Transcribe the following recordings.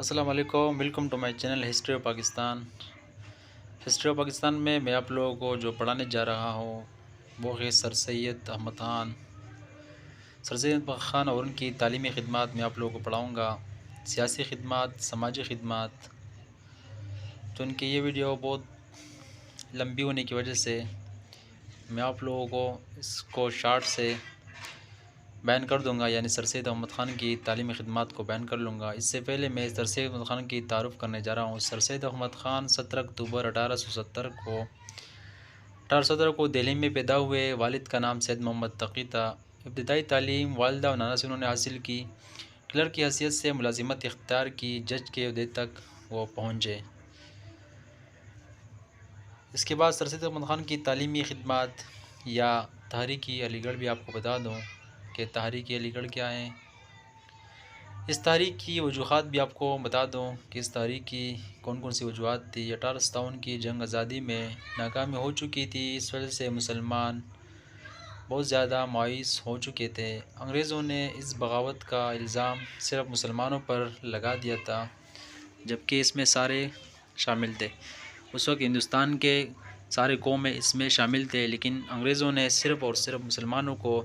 السلام علیکم، welcome to my channel history of Pakistan. History of Pakistan میں میں آپ لوگوں کو جو پڑھانے جا رہا ہوں وہ ہے سر سید احمد خان۔ سر سید احمد خان اور ان کی تعلیمی خدمات میں آپ لوگوں کو پڑھاؤں گا، سیاسی خدمات، سماجی خدمات۔ تو ان کی یہ ویڈیو بہت لمبی ہونے کی وجہ سے میں آپ لوگوں کو اس کو شارٹ سے بیان کر دوں گا، یعنی سر سید احمد خان کی تعلیمی خدمات کو بیان کر لوں گا۔ اس سے پہلے میں سر سید احمد خان کی تعارف کرنے جا رہا ہوں۔ سر سید احمد خان 17 اکتوبر 1870 کو دہلی میں پیدا ہوئے۔ والد کا نام سید محمد تقی تھا۔ ابتدائی تعلیم والدہ و نانا سے انہوں نے حاصل کی۔ کلرک کی حیثیت سے ملازمت اختیار کی، جج کے عہدے تک وہ پہنچے۔ اس کے بعد سر سید احمد خان کی تعلیمی خدمات یا تحریک علی گڑھ بھی آپ کو بتا دوں کہ تحریک علی گڑھ کیا ہے۔ اس تحریک کی وجوہات بھی آپ کو بتا دوں کہ اس تحریک کی کون کون سی وجوہات تھی۔ 1857 کی جنگ آزادی میں ناکامی ہو چکی تھی، اس وجہ سے مسلمان بہت زیادہ مایوس ہو چکے تھے۔ انگریزوں نے اس بغاوت کا الزام صرف مسلمانوں پر لگا دیا تھا، جبکہ اس میں سارے شامل تھے۔ اس وقت ہندوستان کے سارے قومیں اس میں شامل تھے، لیکن انگریزوں نے صرف اور صرف مسلمانوں کو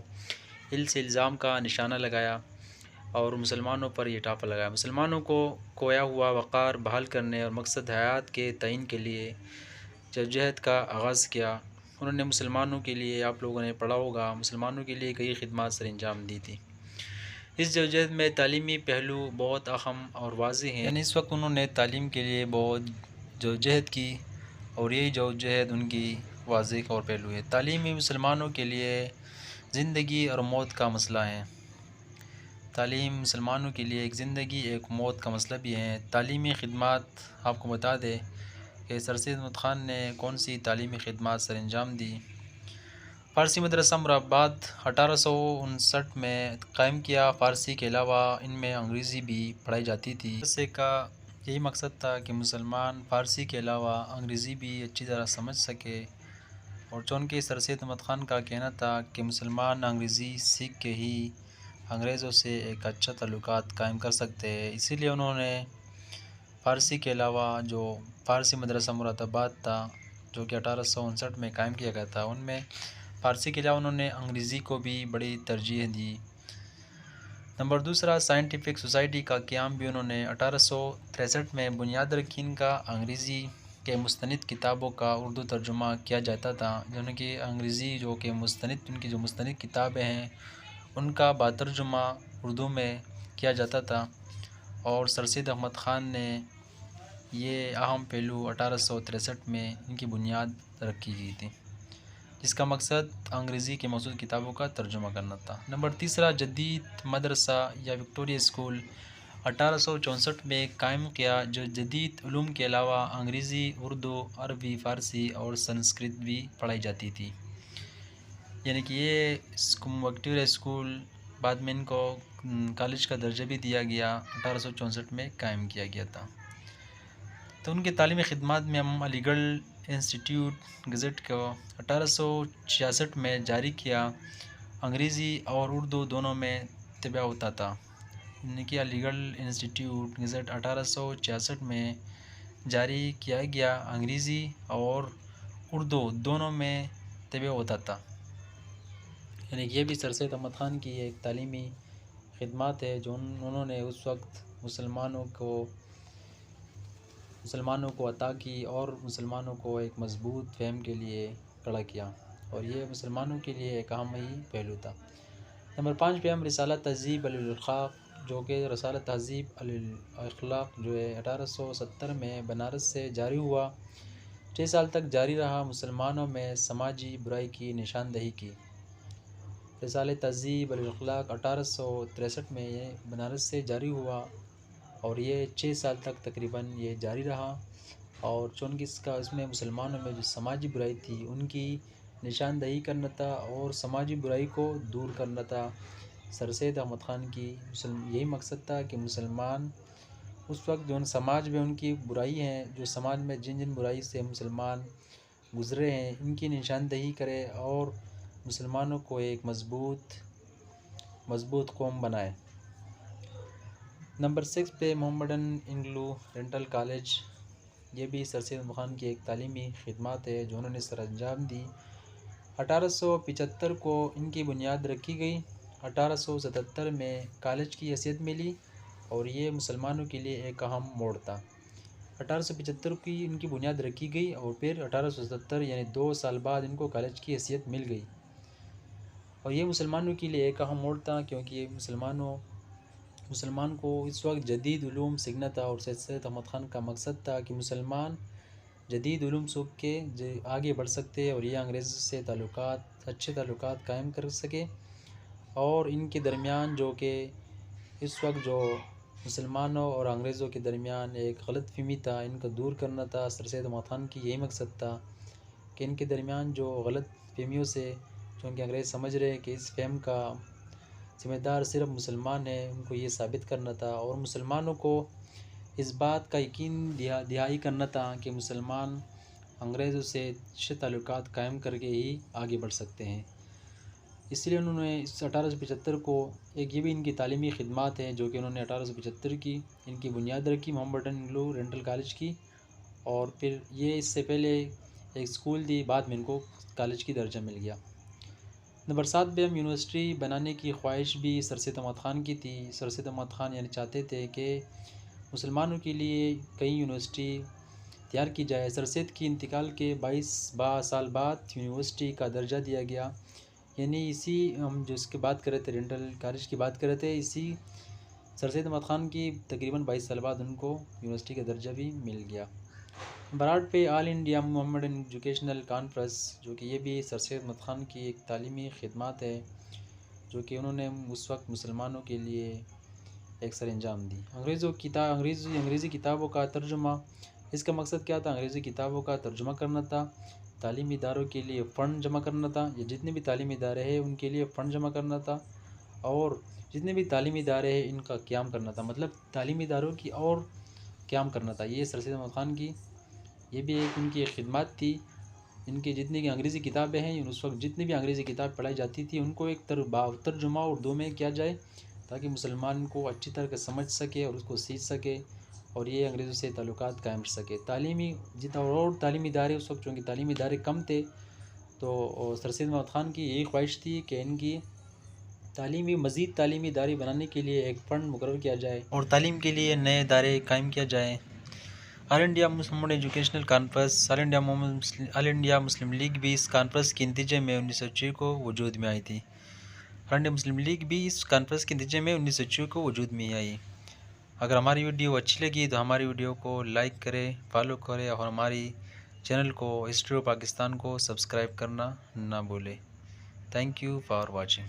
اس الزام کا نشانہ لگایا اور مسلمانوں پر یہ ٹاپا لگایا۔ مسلمانوں کو کھویا ہوا وقار بحال کرنے اور مقصد حیات کے تعین کے لیے جدوجہد کا آغاز کیا۔ انہوں نے مسلمانوں کے لیے، آپ لوگوں نے پڑھا ہوگا، مسلمانوں کے لیے کئی خدمات سر انجام دی تھی۔ اس جدوجہد میں تعلیمی پہلو بہت اہم اور واضح ہیں، یعنی اس وقت انہوں نے تعلیم کے لیے بہت جدوجہد کی اور یہی جدوجہد ان کی واضح اور پہلو ہے۔ تعلیمی مسلمانوں کے لیے زندگی اور موت کا مسئلہ ہے۔ تعلیم مسلمانوں کے لیے ایک زندگی ایک موت کا مسئلہ بھی ہے۔ تعلیمی خدمات آپ کو بتا دیں کہ سر سید احمد خان نے کون سی تعلیمی خدمات سر انجام دی۔ فارسی مدرسہ مرادآباد 1859 میں قائم کیا۔ فارسی کے علاوہ ان میں انگریزی بھی پڑھائی جاتی تھی۔ مدرسے کا یہی مقصد تھا کہ مسلمان فارسی کے علاوہ انگریزی بھی اچھی طرح سمجھ سکے، اور چونکہ سر سید احمد خان کا کہنا تھا کہ مسلمان انگریزی سیکھ کے ہی انگریزوں سے ایک اچھا تعلقات قائم کر سکتے ہیں، اسی لیے انہوں نے فارسی کے علاوہ جو فارسی مدرسہ مرادآباد تھا جو کہ 1859 میں قائم کیا گیا تھا، ان میں فارسی کے علاوہ انہوں نے انگریزی کو بھی بڑی ترجیح دی۔ نمبر دوسرا، سائنٹیفک سوسائٹی کا قیام بھی انہوں نے 1863 میں بنیاد رکھی۔ ان کا انگریزی کے مستند کتابوں کا اردو ترجمہ کیا جاتا تھا، یعنی کہ انگریزی جو کہ ان کی جو مستند کتابیں ہیں ان کا باترجمہ اردو میں کیا جاتا تھا، اور سر سید احمد خان نے یہ اہم پہلو 1863 میں ان کی بنیاد رکھی گئی تھی، جس کا مقصد انگریزی کے موجود کتابوں کا ترجمہ کرنا تھا۔ نمبر تیسرا، جدید مدرسہ یا وکٹوریہ اسکول 1864 میں قائم کیا، جو جدید علوم کے علاوہ انگریزی، اردو، عربی، فارسی اور سنسکرت بھی پڑھائی جاتی تھی، یعنی کہ یہ وکٹوریہ اسکول بعد میں ان کو کالج کا درجہ بھی دیا گیا، 1864 میں قائم کیا گیا تھا۔ تو ان کے تعلیمی خدمات میں ہم علی گڑھ انسٹیٹیوٹ گزٹ کو 1866 میں جاری کیا۔ انگریزی اور اردو دونوں میں طبع ہوتا تھا، یعنی کہ علی گڑھ انسٹیٹیوٹ گزٹ 1866 میں جاری کیا گیا۔ انگریزی اور اردو دونوں میں طبع ہوتا تھا، یعنی یہ بھی سر سید احمد خان کی ایک تعلیمی خدمات ہے جو انہوں نے اس وقت مسلمانوں کو عطا کی اور مسلمانوں کو ایک مضبوط فہم کے لیے کھڑا کیا، اور یہ مسلمانوں کے لیے ایک اہم ہی پہلو تھا۔ نمبر 5 پہ ہم رسالہ تہذیب الاخلاق، جو کہ رسالہ تہذیب الاخلاق جو ہے 1870 میں بنارس سے جاری ہوا، 6 سال تک جاری رہا۔ مسلمانوں میں سماجی برائی کی نشاندہی کی۔ رسالہ تہذیب الاخلاق 1863 میں یہ بنارس سے جاری ہوا اور یہ 6 سال تک تقریباً یہ جاری رہا، اور چونکہ اس میں مسلمانوں میں جو سماجی برائی تھی ان کی نشاندہی کرنا تھا اور سماجی برائی کو دور کرنا تھا۔ سر سید احمد خان کی یہی مقصد تھا کہ مسلمان اس وقت جو سماج میں ان کی برائی ہیں، جو سماج میں جن برائی سے مسلمان گزرے ہیں، ان کی نشاندہی کرے اور مسلمانوں کو ایک مضبوط قوم بنائے۔ نمبر 6 پہ محمدن انگلو رینٹل کالج، یہ بھی سر سید احمد خان کی ایک تعلیمی خدمات ہے جو انہوں نے سر انجام دی۔ 1875 کو ان کی بنیاد رکھی گئی، 1877 میں کالج کی حیثیت ملی اور یہ مسلمانوں کے لیے ایک اہم موڑ تھا۔ 1875 کی ان کی بنیاد رکھی گئی اور پھر 1877 یعنی 2 سال بعد ان کو کالج کی حیثیت مل گئی، اور یہ مسلمانوں کے لیے ایک اہم موڑ تھا کیونکہ یہ مسلمان کو اس وقت جدید علوم سیکھنا تھا، اور سید احمد خان کا مقصد تھا کہ مسلمان جدید علوم سیکھ کے آگے بڑھ سکتے اور یہ انگریز سے اچھے تعلقات قائم کر سکے، اور ان کے درمیان جو کہ اس وقت جو مسلمانوں اور انگریزوں کے درمیان ایک غلط فہمی تھا ان کو دور کرنا تھا۔ سر سید احمد خان کی یہی مقصد تھا کہ ان کے درمیان جو غلط فہمیوں سے، چونکہ انگریز سمجھ رہے کہ اس فہم کا ذمہ دار صرف مسلمان ہے، ان کو یہ ثابت کرنا تھا اور مسلمانوں کو اس بات کا یقین دہانی کرنا تھا کہ مسلمان انگریزوں سے اچھے تعلقات قائم کر کے ہی آگے بڑھ سکتے ہیں۔ اس لیے انہوں نے اس 1875 کو یہ بھی ان کی تعلیمی خدمات ہیں جو کہ انہوں نے 1875 کی ان کی بنیاد رکھی محمدن انگلو رینٹل کالج کی، اور پھر یہ اس سے پہلے ایک اسکول تھی، بعد میں ان کو کالج کی درجہ مل گیا۔ نمبر 7 پہ ہم یونیورسٹی بنانے کی خواہش بھی سر سید احمد خان کی تھی۔ سر سید احمد خان یعنی چاہتے تھے کہ مسلمانوں کے لیے کئی یونیورسٹی تیار کی جائے۔ سر سید کی انتقال کے 22 سال بعد یونیورسٹی کا درجہ دیا گیا، یعنی اسی ہم جو اس کی بات کر رہے تھے رینٹل کالج کی بات کر رہے تھے، اسی سر سید احمد خان کی تقریباً 22 سال بعد ان کو یونیورسٹی کا درجہ بھی مل گیا۔ نمبر 8 پہ آل انڈیا محمدن ایجوکیشنل کانفرنس، جو کہ یہ بھی سر سید احمد خان کی ایک تعلیمی خدمات ہے جو کہ انہوں نے اس وقت مسلمانوں کے لیے ایک سر انجام دی۔ انگریزی کتابوں کا ترجمہ، اس کا مقصد کیا تھا؟ انگریزی کتابوں کا ترجمہ کرنا تھا، تعلیمی اداروں کے لیے فنڈ جمع کرنا تھا، یہ جتنے بھی تعلیمی ادارے ہیں ان کے لیے فنڈ جمع کرنا تھا، اور جتنے بھی تعلیمی ادارے ہیں ان کا قیام کرنا تھا، مطلب تعلیمی اداروں کی اور قیام کرنا تھا۔ یہ سر سید احمد خان کی یہ بھی ایک ان کی ایک خدمات تھی۔ ان کی جتنی کی انگریزی کتابیں ہیں، اس وقت جتنی بھی انگریزی کتاب پڑھائی جاتی تھی ان کو ایک ترجمہ اردو میں کیا جائے تاکہ مسلمان کو اچھی طرح سمجھ سکے اور اس کو سیکھ سکے، اور یہ انگریزوں سے تعلقات قائم کر سکے۔ اور تعلیمی ادارے اس وقت چونکہ تعلیمی ادارے کم تھے، تو سر سید احمد خان کی یہی خواہش تھی کہ ان کی مزید تعلیمی ادارے بنانے کے لیے ایک فنڈ مقرر کیا جائے اور تعلیم کے لیے نئے ادارے قائم کیا جائیں۔ آل انڈیا محمدن ایجوکیشنل کانفرنس، آل انڈیا مسلم لیگ بھی اس کانفرنس کے نتیجے میں 1906 کو وجود میں آئی تھی۔ آل انڈیا مسلم لیگ بھی اس کانفرنس کے نتیجے میں 1906 کو وجود میں آئی۔ اگر ہماری ویڈیو اچھی لگی تو ہماری ویڈیو کو لائک کریں، فالو کریں، اور ہماری چینل کو ہسٹری آف پاکستان کو سبسکرائب کرنا نہ بھولیں۔ Thank you for watching.